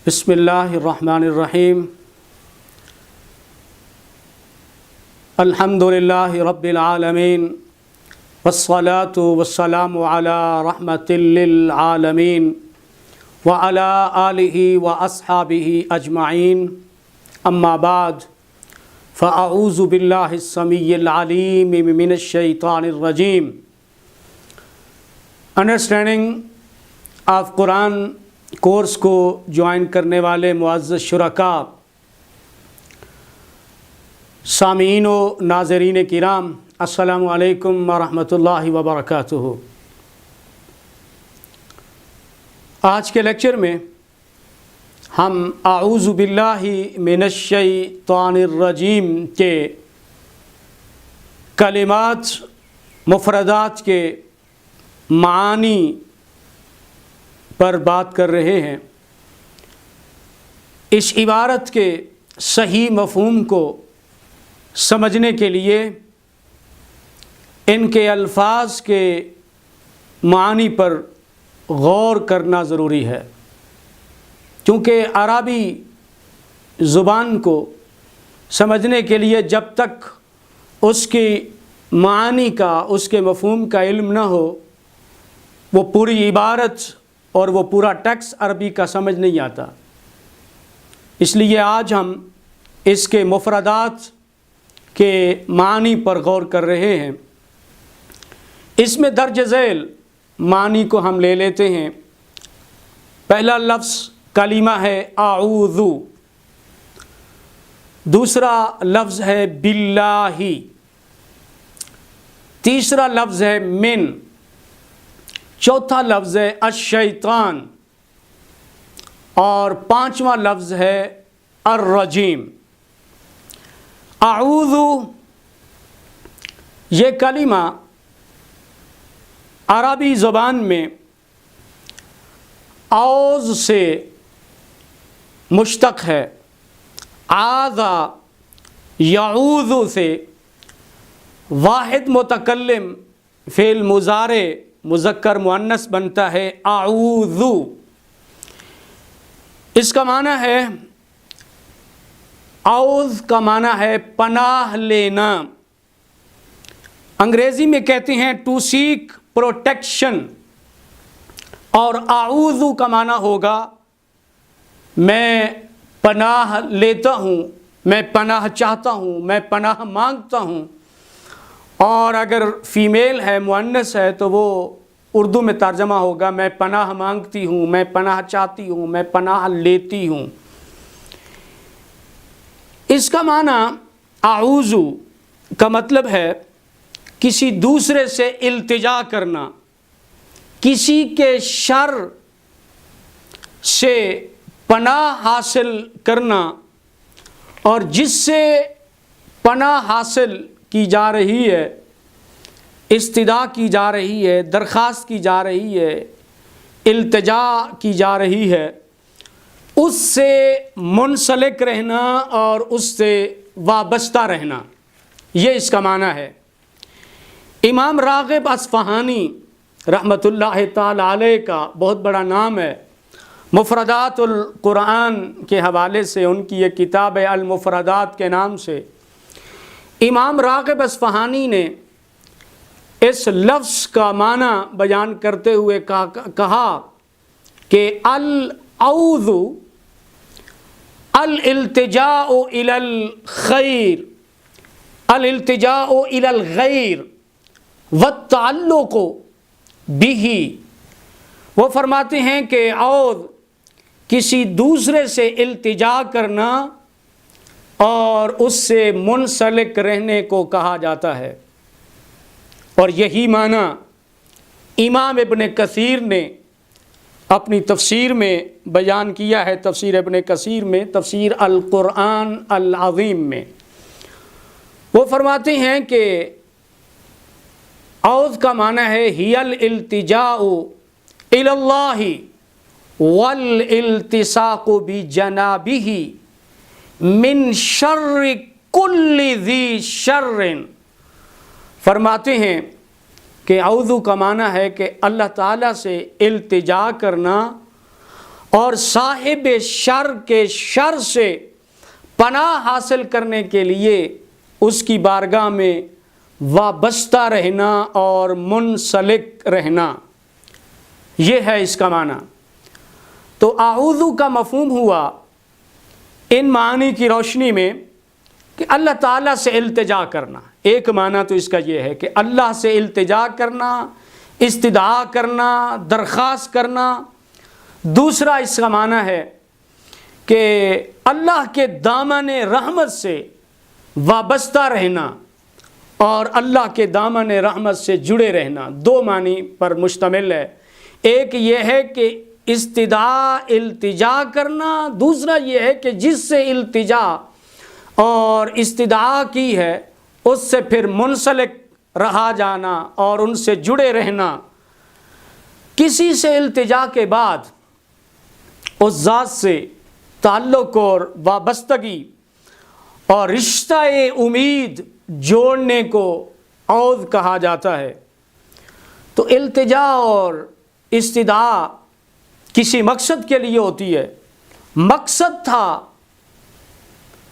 بسم اللہ الرحمن الرحیم الحمد للہ رب العالمین والصلاة والسلام علی رحمت للعالمین وعلی آلہ واصحابہ اجمعین اما بعد فاعوذ باللہ السمیع العلیم من الشیطان الرجیم۔ انڈرسٹینڈنگ آف قرآن کورس کو جوائن کرنے والے معزز شرکاء، سامعین و ناظرین کرام، السلام علیکم ورحمۃ اللہ وبرکاتہ۔ آج کے لیکچر میں ہم اعوذ باللہ من الشیطان الرجیم کے کلمات، مفردات کے معانی پر بات کر رہے ہیں۔ اس عبارت کے صحیح مفہوم کو سمجھنے کے لیے ان کے الفاظ کے معانی پر غور کرنا ضروری ہے، کیونکہ عربی زبان کو سمجھنے کے لیے جب تک اس کی معانی کا، اس کے مفہوم کا علم نہ ہو، وہ پوری عبارت اور وہ پورا ٹیکسٹ عربی کا سمجھ نہیں آتا۔ اس لیے آج ہم اس کے مفردات کے معنی پر غور کر رہے ہیں۔ اس میں درج ذیل معنی کو ہم لے لیتے ہیں۔ پہلا لفظ کلمہ ہے اعوذ، دوسرا لفظ ہے باللہ، تیسرا لفظ ہے من، چوتھا لفظ ہے الشیطان، اور پانچواں لفظ ہے الرجیم۔ اعوذ یہ کلمہ عربی زبان میں اعوذ سے مشتق ہے، اعاذ یعوذ سے واحد متکلم فعل مضارع مذکر مؤنث بنتا ہے اعوذ۔ اس کا معنی ہے، اعوذ کا معنی ہے پناہ لینا۔ انگریزی میں کہتے ہیں ٹو سیک پروٹیکشن، اور اعوذ کا معنی ہوگا میں پناہ لیتا ہوں، میں پناہ چاہتا ہوں، میں پناہ مانگتا ہوں۔ اور اگر فیمیل ہے، مؤنث ہے، تو وہ اردو میں ترجمہ ہوگا میں پناہ مانگتی ہوں، میں پناہ چاہتی ہوں، میں پناہ لیتی ہوں۔ اس کا معنی اعوذ کا مطلب ہے کسی دوسرے سے التجا کرنا، کسی کے شر سے پناہ حاصل کرنا، اور جس سے پناہ حاصل کی جا رہی ہے، استدعا کی جا رہی ہے، درخواست کی جا رہی ہے، التجا کی جا رہی ہے، اس سے منسلک رہنا اور اس سے وابستہ رہنا، یہ اس کا معنی ہے۔ امام راغب اصفہانی رحمۃ اللہ تعالی علیہ کا بہت بڑا نام ہے، مفردات القرآن کے حوالے سے ان کی یہ کتاب ہے المفردات کے نام سے۔ امام راغب اصفہانی نے اس لفظ کا معنی بیان کرتے ہوئے کہا کہ الاعوذ الالتجاء الی الخیر، الالتجاء الی الغیر والتعلق بہ۔ وہ فرماتے ہیں کہ اعوذ کسی دوسرے سے التجا کرنا اور اس سے منسلک رہنے کو کہا جاتا ہے، اور یہی معنی امام ابن کثیر نے اپنی تفسیر میں بیان کیا ہے، تفسیر ابن کثیر میں، تفسیر القرآن العظیم میں۔ وہ فرماتے ہیں کہ اعوذ کا معنی ہے ہی الالتجاء الی اللہ والالتصاق بجنابہ من شر کل ذی شر۔ فرماتے ہیں کہ اعوذ کا معنی ہے کہ اللہ تعالیٰ سے التجا کرنا اور صاحب شر کے شر سے پناہ حاصل کرنے کے لیے اس کی بارگاہ میں وابستہ رہنا اور منسلک رہنا، یہ ہے اس کا معنی۔ تو اعوذ کا مفہوم ہوا ان معانی کی روشنی میں کہ اللہ تعالیٰ سے التجا کرنا۔ ایک معنی تو اس کا یہ ہے کہ اللہ سے التجا کرنا، استدعا کرنا، درخواست کرنا۔ دوسرا اس کا معنی ہے کہ اللہ کے دامن رحمت سے وابستہ رہنا اور اللہ کے دامن رحمت سے جڑے رہنا۔ دو معنی پر مشتمل ہے، ایک یہ ہے کہ استدعا التجا کرنا، دوسرا یہ ہے کہ جس سے التجا اور استدعا کی ہے اس سے پھر منسلک رہا جانا اور ان سے جڑے رہنا۔ کسی سے التجا کے بعد اس ذات سے تعلق اور وابستگی اور رشتہ امید جوڑنے کو عوض کہا جاتا ہے۔ تو التجا اور استدعا کسی مقصد کے لیے ہوتی ہے۔ مقصد تھا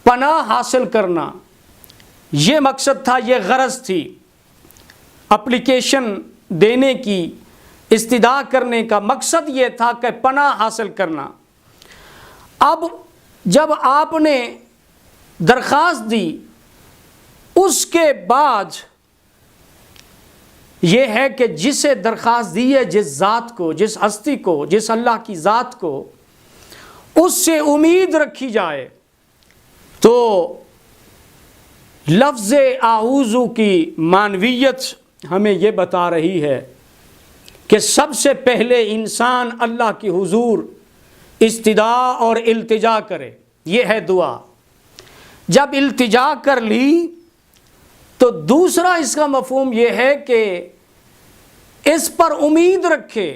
پناہ حاصل کرنا، یہ مقصد تھا، یہ غرض تھی اپلیکیشن دینے کی، استدعا کرنے کا مقصد یہ تھا کہ پناہ حاصل کرنا۔ اب جب آپ نے درخواست دی اس کے بعد یہ ہے کہ جسے درخواست دی ہے، جس ذات کو، جس ہستی کو، جس اللہ کی ذات کو، اس سے امید رکھی جائے۔ تو لفظ اعوذ کی معنویت ہمیں یہ بتا رہی ہے کہ سب سے پہلے انسان اللہ کی حضور استدعا اور التجا کرے، یہ ہے دعا۔ جب التجا کر لی تو دوسرا اس کا مفہوم یہ ہے کہ اس پر امید رکھے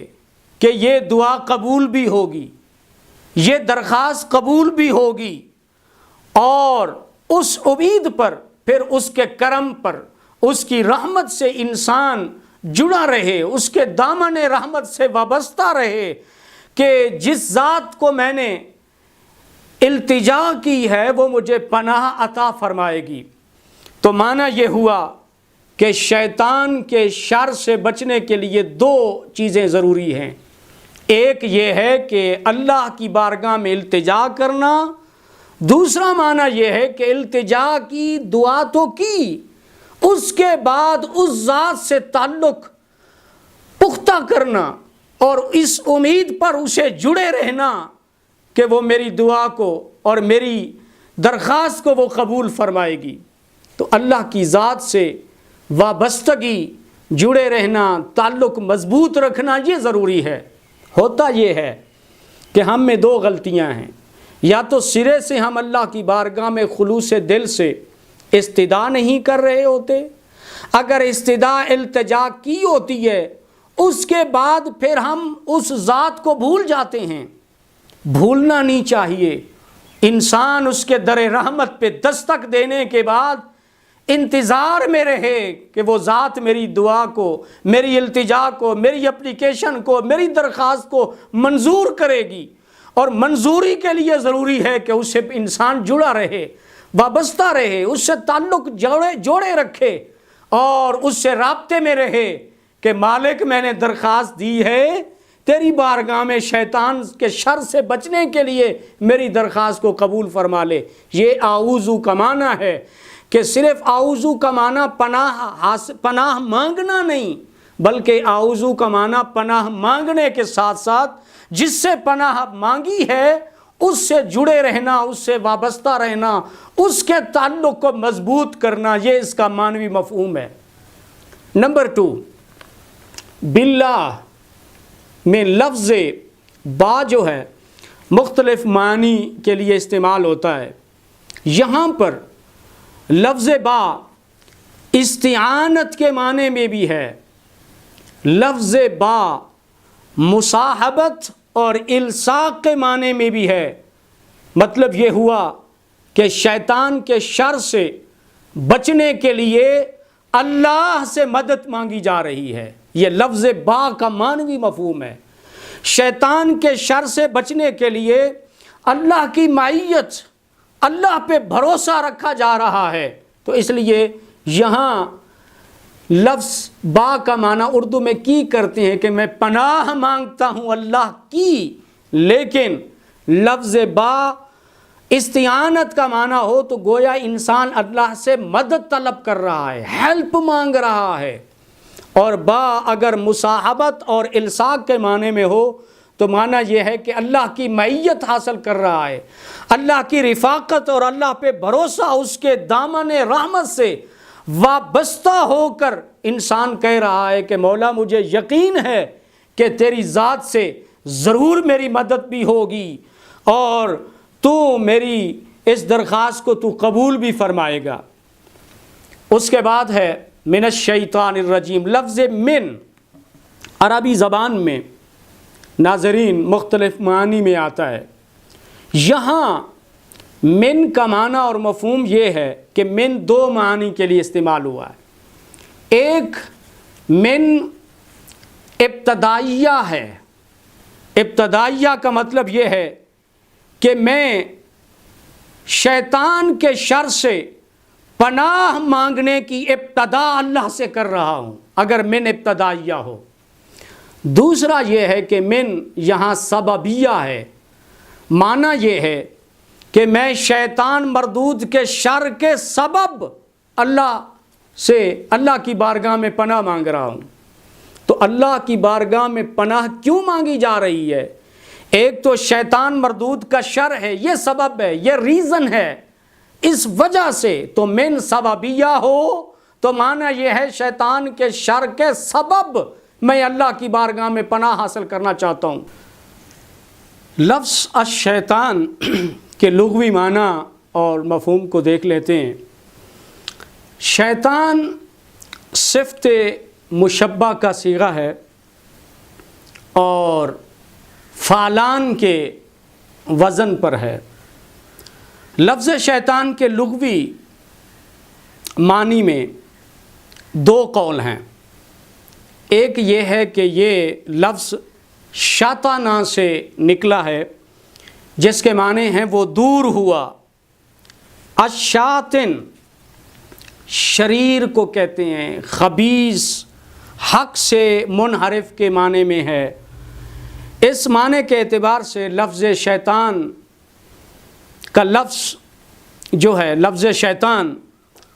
کہ یہ دعا قبول بھی ہوگی، یہ درخواست قبول بھی ہوگی، اور اس امید پر پھر اس کے کرم پر، اس کی رحمت سے انسان جڑا رہے، اس کے دامن رحمت سے وابستہ رہے کہ جس ذات کو میں نے التجا کی ہے وہ مجھے پناہ عطا فرمائے گی۔ تو معنی یہ ہوا کہ شیطان کے شر سے بچنے کے لیے دو چیزیں ضروری ہیں۔ ایک یہ ہے کہ اللہ کی بارگاہ میں التجا کرنا، دوسرا معنی یہ ہے کہ التجا کی، دعا تو کی، اس کے بعد اس ذات سے تعلق پختہ کرنا اور اس امید پر اسے جڑے رہنا کہ وہ میری دعا کو اور میری درخواست کو وہ قبول فرمائے گی۔ تو اللہ کی ذات سے وابستگی، جڑے رہنا، تعلق مضبوط رکھنا یہ ضروری ہے۔ ہوتا یہ ہے کہ ہم میں دو غلطیاں ہیں، یا تو سرے سے ہم اللہ کی بارگاہ میں خلوص دل سے استدعا نہیں کر رہے ہوتے، اگر استدعا التجا کی ہوتی ہے اس کے بعد پھر ہم اس ذات کو بھول جاتے ہیں۔ بھولنا نہیں چاہیے۔ انسان اس کے در رحمت پہ دستک دینے کے بعد انتظار میں رہے کہ وہ ذات میری دعا کو، میری التجا کو، میری اپلیکیشن کو، میری درخواست کو منظور کرے گی، اور منظوری کے لیے ضروری ہے کہ اس سے انسان جڑا رہے، وابستہ رہے، اس سے تعلق جوڑے رکھے اور اس سے رابطے میں رہے کہ مالک میں نے درخواست دی ہے تیری بارگاہ میں شیطان کے شر سے بچنے کے لیے میری درخواست کو قبول فرما لے۔ یہ اعوذ کا معنی ہے کہ صرف اعوذ کا معنی پناہ مانگنا نہیں، بلکہ اعوذ کا معنی پناہ مانگنے کے ساتھ ساتھ جس سے پناہ مانگی ہے اس سے جڑے رہنا، اس سے وابستہ رہنا، اس کے تعلق کو مضبوط کرنا، یہ اس کا معنوی مفہوم ہے۔ نمبر 2، باللہ میں لفظ با جو ہے مختلف معنی کے لیے استعمال ہوتا ہے۔ یہاں پر لفظ با استعانت کے معنی میں بھی ہے، لفظ با مصاحبت اور الصاق کے معنی میں بھی ہے۔ مطلب یہ ہوا کہ شیطان کے شر سے بچنے کے لیے اللہ سے مدد مانگی جا رہی ہے، یہ لفظ با کا معنوی مفہوم ہے۔ شیطان کے شر سے بچنے کے لیے اللہ کی معیت، اللہ پہ بھروسہ رکھا جا رہا ہے۔ تو اس لیے یہاں لفظ با کا معنی اردو میں کی کرتے ہیں کہ میں پناہ مانگتا ہوں اللہ کی، لیکن لفظ با استعانت کا معنی ہو تو گویا انسان اللہ سے مدد طلب کر رہا ہے، ہیلپ مانگ رہا ہے۔ اور با اگر مصاحبت اور الصاق کے معنی میں ہو تو معنی یہ ہے کہ اللہ کی معیت حاصل کر رہا ہے، اللہ کی رفاقت اور اللہ پہ بھروسہ، اس کے دامن رحمت سے وابستہ ہو کر انسان کہہ رہا ہے کہ مولا مجھے یقین ہے کہ تیری ذات سے ضرور میری مدد بھی ہوگی اور تو میری اس درخواست کو تو قبول بھی فرمائے گا۔ اس کے بعد ہے من الشیطان الرجیم۔ لفظ من عربی زبان میں ناظرین مختلف معنی میں آتا ہے۔ یہاں من کا معنی اور مفہوم یہ ہے کہ من دو معنی کے لیے استعمال ہوا ہے۔ ایک من ابتدائیہ ہے، ابتدائیہ کا مطلب یہ ہے کہ میں شیطان کے شر سے پناہ مانگنے کی ابتدا اللہ سے کر رہا ہوں، اگر من ابتدائیہ ہو۔ دوسرا یہ ہے کہ من یہاں سببیہ ہے، معنی یہ ہے کہ میں شیطان مردود کے شر کے سبب اللہ کی بارگاہ میں پناہ مانگ رہا ہوں۔ تو اللہ کی بارگاہ میں پناہ کیوں مانگی جا رہی ہے؟ ایک تو شیطان مردود کا شر ہے، یہ سبب ہے، یہ ریزن ہے، اس وجہ سے۔ تو من سببیہ ہو تو معنی یہ ہے شیطان کے شر کے سبب میں اللہ کی بارگاہ میں پناہ حاصل کرنا چاہتا ہوں۔ لفظ الشیطان کے لغوی معنی اور مفہوم کو دیکھ لیتے ہیں۔ شیطان صفت مشبہ کا صیغہ ہے اور فعلان کے وزن پر ہے۔ لفظ شیطان کے لغوی معنی میں دو قول ہیں۔ ایک یہ ہے کہ یہ لفظ شاطانہ سے نکلا ہے، جس کے معنی ہیں وہ دور ہوا۔ الشاطن شریر کو کہتے ہیں، خبیث، حق سے منحرف کے معنی میں ہے۔ اس معنی کے اعتبار سے لفظ شیطان کا لفظ جو ہے، لفظ شیطان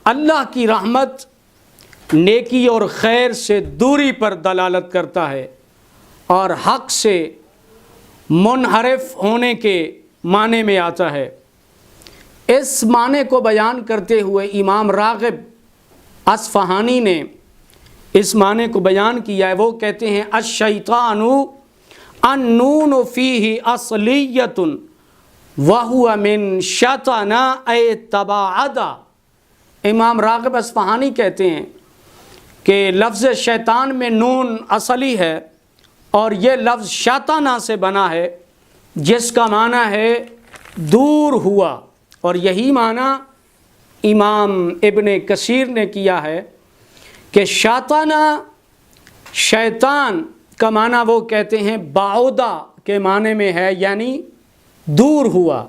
اللہ کی رحمت، نیکی اور خیر سے دوری پر دلالت کرتا ہے اور حق سے منحرف ہونے کے معنی میں آتا ہے۔ اس معنی کو بیان کرتے ہوئے امام راغب اصفہانی نے اس معنی کو بیان کیا ہے۔ وہ کہتے ہیں الشیطان النون فیہ اصلیۃ وہو من شطن ای تباعد۔ امام راغب اصفہانی کہتے ہیں کہ لفظ شیطان میں نون اصلی ہے اور یہ لفظ شاطانہ سے بنا ہے، جس کا معنی ہے دور ہوا، اور یہی معنی امام ابن کثیر نے کیا ہے کہ شاطانہ شیطان کا معنی وہ کہتے ہیں بعودہ کے معنی میں ہے، یعنی دور ہوا،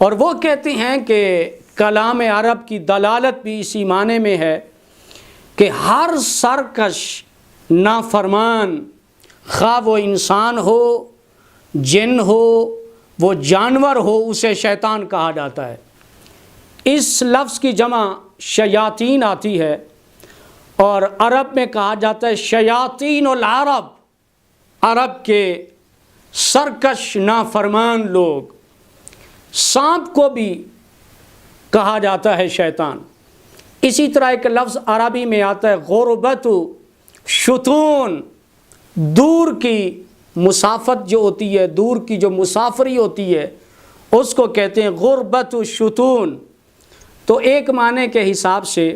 اور وہ کہتے ہیں کہ کلام عرب کی دلالت بھی اسی معنی میں ہے کہ ہر سرکش نافرمان، خواہ وہ انسان ہو، جن ہو، وہ جانور ہو، اسے شیطان کہا جاتا ہے۔ اس لفظ کی جمع شیاطین آتی ہے اور عرب میں کہا جاتا ہے شیاطین العرب، عرب کے سرکش نافرمان لوگ۔ سانپ کو بھی کہا جاتا ہے شیطان۔ اسی طرح ایک لفظ عربی میں آتا ہے غربت شتون، دور کی مسافت جو ہوتی ہے، دور کی جو مسافری ہوتی ہے، اس کو کہتے ہیں غربت شتون۔ تو ایک معنی کے حساب سے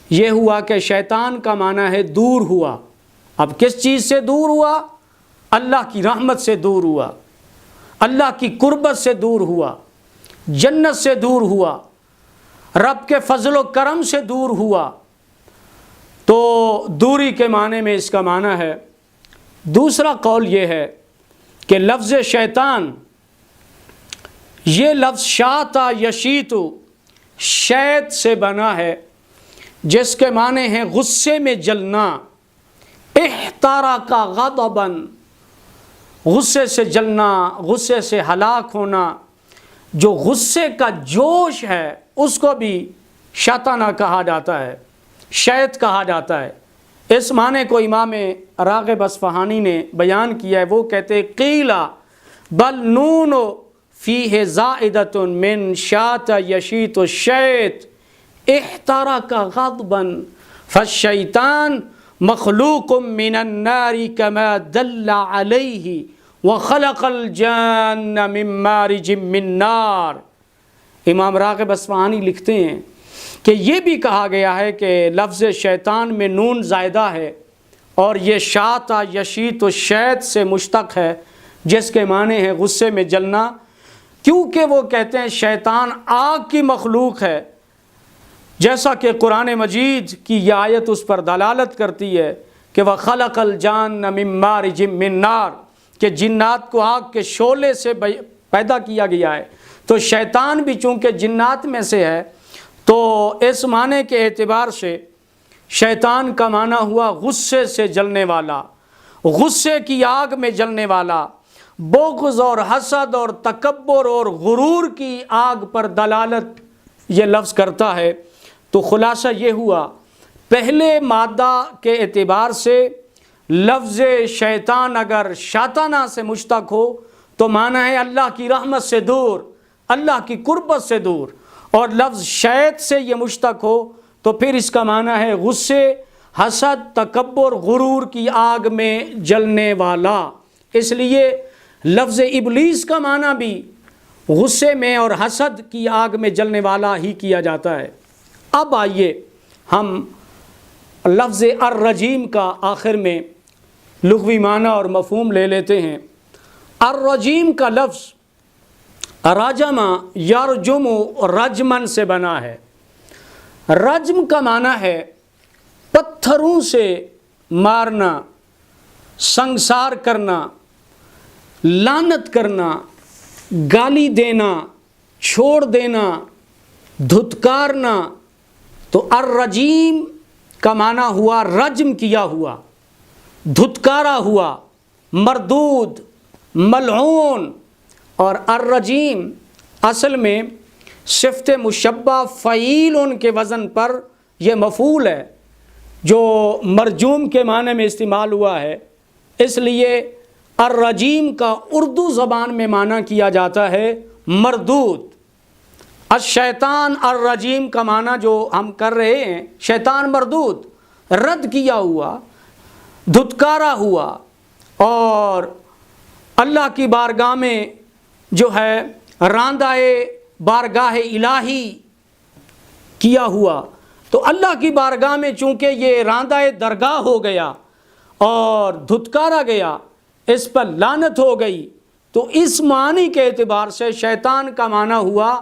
یہ ہوا کہ شیطان کا معنی ہے دور ہوا۔ اب کس چیز سے دور ہوا؟ اللہ کی رحمت سے دور ہوا، اللہ کی قربت سے دور ہوا، جنت سے دور ہوا، رب کے فضل و کرم سے دور ہوا۔ تو دوری کے معنی میں اس کا معنی ہے۔ دوسرا قول یہ ہے کہ لفظ شیطان، یہ لفظ شاتا یشیتو شیط سے بنا ہے، جس کے معنی ہیں غصے میں جلنا، احترق غضبا، غصے سے جلنا، غصے سے ہلاک ہونا۔ جو غصے کا جوش ہے اس کو بھی شیطانہ کہا جاتا ہے، شیط کہا جاتا ہے۔ اس معنی کو امام راغب اصفہانی نے بیان کیا ہے، وہ کہتے قیل بل نون فیہ زائدۃ من شاط یشیط الشیط احترق غضبا فالشیطان مخلوق من النار كما دل علیہ وخلق الجان من مارج من نار۔ امام راغب اصفہانی لکھتے ہیں کہ یہ بھی کہا گیا ہے کہ لفظ شیطان میں نون زائدہ ہے اور یہ شاط یشیط الشیط سے مشتق ہے، جس کے معنی ہے غصے میں جلنا، کیونکہ وہ کہتے ہیں شیطان آگ کی مخلوق ہے، جیسا کہ قرآن مجید کی یہ آیت اس پر دلالت کرتی ہے کہ وَخَلَقَ الْجَانَّ مِن مَارِجٍ مِّن نَار، کہ جنات کو آگ کے شعلے سے پیدا کیا گیا ہے۔ تو شیطان بھی چونکہ جنات میں سے ہے، تو اس معنی کے اعتبار سے شیطان کا معنی ہوا غصے سے جلنے والا، غصے کی آگ میں جلنے والا، بغض اور حسد اور تکبر اور غرور کی آگ پر دلالت یہ لفظ کرتا ہے۔ تو خلاصہ یہ ہوا، پہلے مادہ کے اعتبار سے لفظ شیطان اگر شیطانہ سے مشتق ہو تو معنی ہے اللہ کی رحمت سے دور، اللہ کی قربت سے دور، اور لفظ شیط سے یہ مشتق ہو تو پھر اس کا معنی ہے غصے، حسد، تکبر، غرور کی آگ میں جلنے والا۔ اس لیے لفظ ابلیس کا معنی بھی غصے میں اور حسد کی آگ میں جلنے والا ہی کیا جاتا ہے۔ اب آئیے ہم لفظ الرجیم کا آخر میں لغوی معنی اور مفہوم لے لیتے ہیں۔ الرجیم کا لفظ رجم یرجم رجمن سے بنا ہے۔ رجم کا معنی ہے پتھروں سے مارنا، سنگسار کرنا، لعنت کرنا، گالی دینا، چھوڑ دینا، دھتکارنا۔ تو الرجیم کا معنی ہوا رجم کیا ہوا، دھتکارا ہوا، مردود، ملعون۔ اور الرجیم اصل میں صفت مشبہ فعیل کے وزن پر یہ مفعول ہے، جو مرجوم کے معنی میں استعمال ہوا ہے، اس لیے الرجیم کا اردو زبان میں معنی کیا جاتا ہے مردود۔ الشیطان الرجیم کا معنی جو ہم کر رہے ہیں، شیطان مردود، رد کیا ہوا، دھتکارا ہوا، اور اللہ کی بارگاہ میں جو ہے راندائے بارگاہ الہی کیا ہوا۔ تو اللہ کی بارگاہ میں چونکہ یہ راندائے درگاہ ہو گیا اور دھتکارا گیا، اس پر لعنت ہو گئی، تو اس معنی کے اعتبار سے شیطان کا معنی ہوا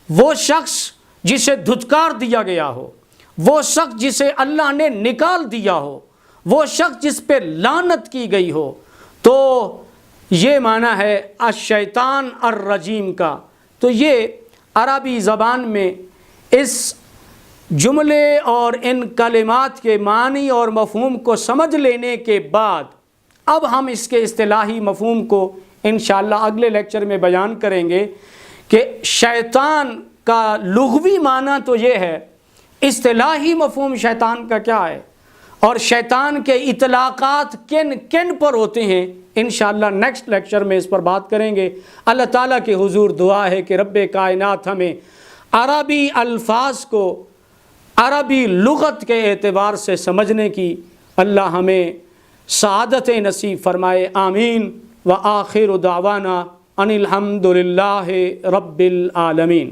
وہ شخص جسے دھتکار دیا گیا ہو، وہ شخص جسے اللہ نے نکال دیا ہو، وہ شخص جس پہ لعنت کی گئی ہو۔ تو یہ معنی ہے الشیطان الرجیم کا۔ تو یہ عربی زبان میں اس جملے اور ان کلمات کے معنی اور مفہوم کو سمجھ لینے کے بعد اب ہم اس کے اصطلاحی مفہوم کو انشاءاللہ اگلے لیکچر میں بیان کریں گے کہ شیطان کا لغوی معنی تو یہ ہے، اصطلاحی مفہوم شیطان کا کیا ہے، اور شیطان کے اطلاقات کن کن پر ہوتے ہیں۔ انشاءاللہ نیکسٹ لیکچر میں اس پر بات کریں گے۔ اللہ تعالیٰ کے حضور دعا ہے کہ رب کائنات ہمیں عربی الفاظ کو عربی لغت کے اعتبار سے سمجھنے کی اللہ ہمیں سعادت نصیب فرمائے، آمین۔ وآخر دعوانا ان الحمد للہ رب العالمین۔